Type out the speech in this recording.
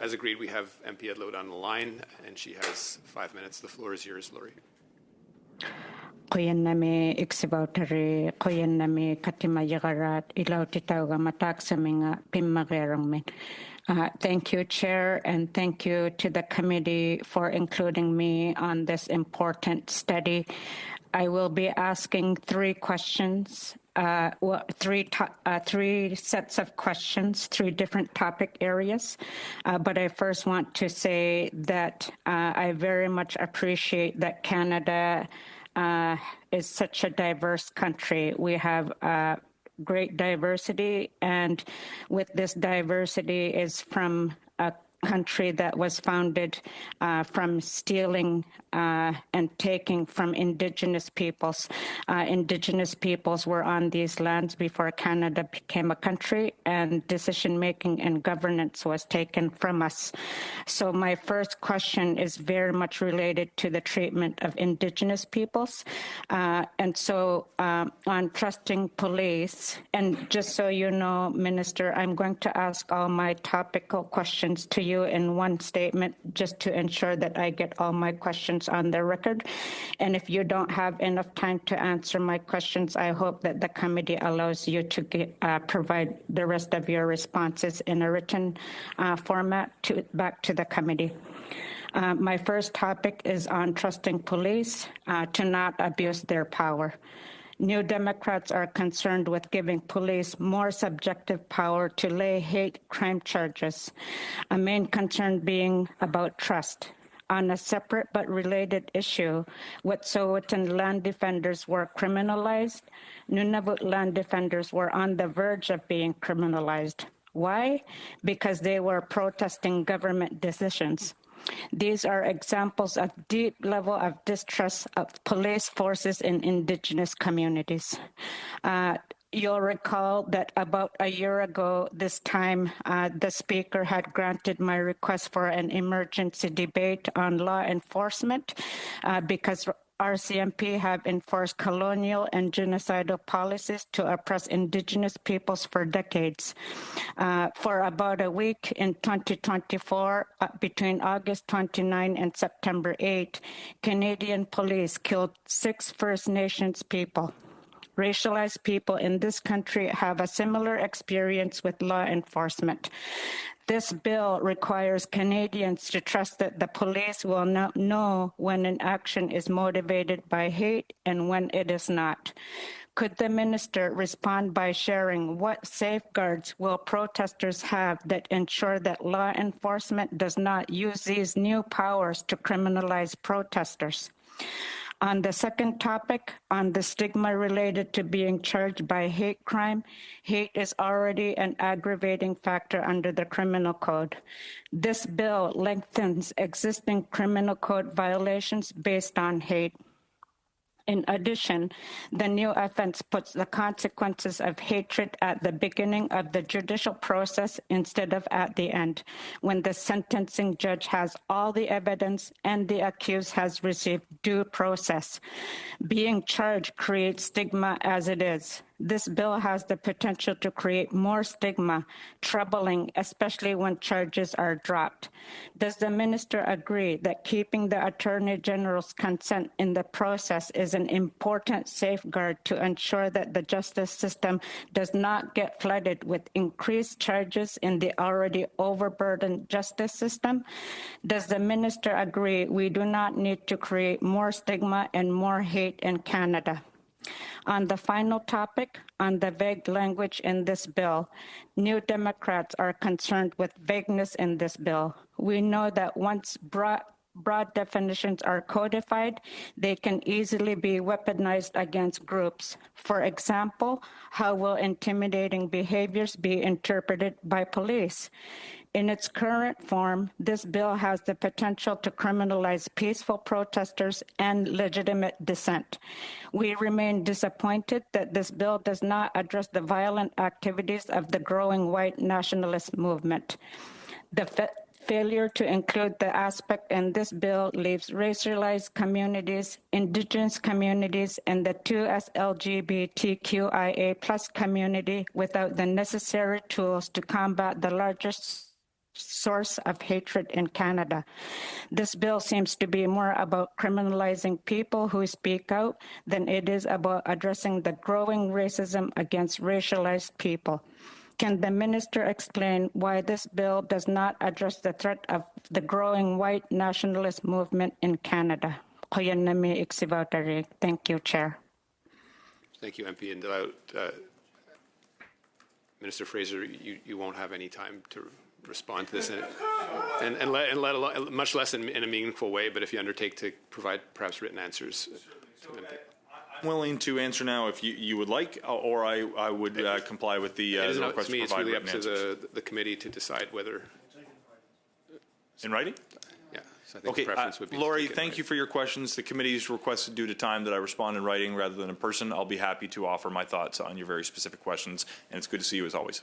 As agreed, we have MP Idlout on the line, and she has 5 minutes. The floor is yours, Lori. Koyanami Ixivautari, Koyanami Katima Yagarat, Ilautitauga Mataksaminga, Pimmagerongmin. Thank you, Chair, and thank you to the committee for including me on this important study. I will be asking three questions, three sets of questions, three different topic areas. But I first want to say that I very much appreciate that Canada is such a diverse country. We have great diversity, and with this diversity is from a country that was founded from stealing and taking from Indigenous peoples. Indigenous peoples were on these lands before Canada became a country, and decision-making and governance was taken from us. So my first question is very much related to the treatment of Indigenous peoples. And so on trusting police, and just so you know, Minister, I'm going to ask all my topical questions to you in one statement just to ensure that I get all my questions on the record. And if you don't have enough time to answer my questions, I hope that the committee allows you to provide the rest of your responses in a written format back to the committee. My first topic is on trusting police to not abuse their power. New Democrats are concerned with giving police more subjective power to lay hate crime charges, a main concern being about trust. On a separate but related issue, Wet'suwet'en land defenders were criminalized. Nunavut land defenders were on the verge of being criminalized. Why? Because they were protesting government decisions. These are examples of deep level of distrust of police forces in Indigenous communities. You'll recall that about a year ago, this time, the Speaker had granted my request for an emergency debate on law enforcement because RCMP have enforced colonial and genocidal policies to oppress Indigenous peoples for decades. For about a week in 2024, between August 29 and September 8, Canadian police killed 6 First Nations people. Racialized people in this country have a similar experience with law enforcement. This bill requires Canadians to trust that the police will not know when an action is motivated by hate and when it is not. Could the minister respond by sharing what safeguards will protesters have that ensure that law enforcement does not use these new powers to criminalize protesters? On the second topic, on the stigma related to being charged by hate crime, hate is already an aggravating factor under the criminal code. This bill lengthens existing criminal code violations based on hate. In addition, the new offense puts the consequences of hatred at the beginning of the judicial process instead of at the end, when the sentencing judge has all the evidence and the accused has received due process. Being charged creates stigma as it is. This bill has the potential to create more stigma, troubling, especially when charges are dropped. Does the minister agree that keeping the Attorney General's consent in the process is an important safeguard to ensure that the justice system does not get flooded with increased charges in the already overburdened justice system? Does the minister agree we do not need to create more stigma and more hate in Canada? On the final topic, on the vague language in this bill, New Democrats are concerned with vagueness in this bill. We know that once broad definitions are codified, they can easily be weaponized against groups. For example, how will intimidating behaviors be interpreted by police? In its current form, this bill has the potential to criminalize peaceful protesters and legitimate dissent. We remain disappointed that this bill does not address the violent activities of the growing white nationalist movement. The failure to include the aspect in this bill leaves racialized communities, Indigenous communities, and the 2S LGBTQIA+ community without the necessary tools to combat the largest source of hatred in Canada. This bill seems to be more about criminalizing people who speak out than it is about addressing the growing racism against racialized people. Can the minister explain why this bill does not address the threat of the growing white nationalist movement in Canada? Thank you, Chair. Thank you, MP Idlout. Minister Fraser, you won't have any time to respond to this, and let alone, much less in a meaningful way. But if you undertake to provide perhaps written answers, I'm willing to answer now if you would like, or I would comply with the request to me, to it's provide really up written to answers. the committee to decide whether. In writing? Yeah. So I think Okay, the preference would be. Laurie, thank you for your questions. The committee's requested due to time that I respond in writing rather than in person. I'll be happy to offer my thoughts on your very specific questions, and it's good to see you as always.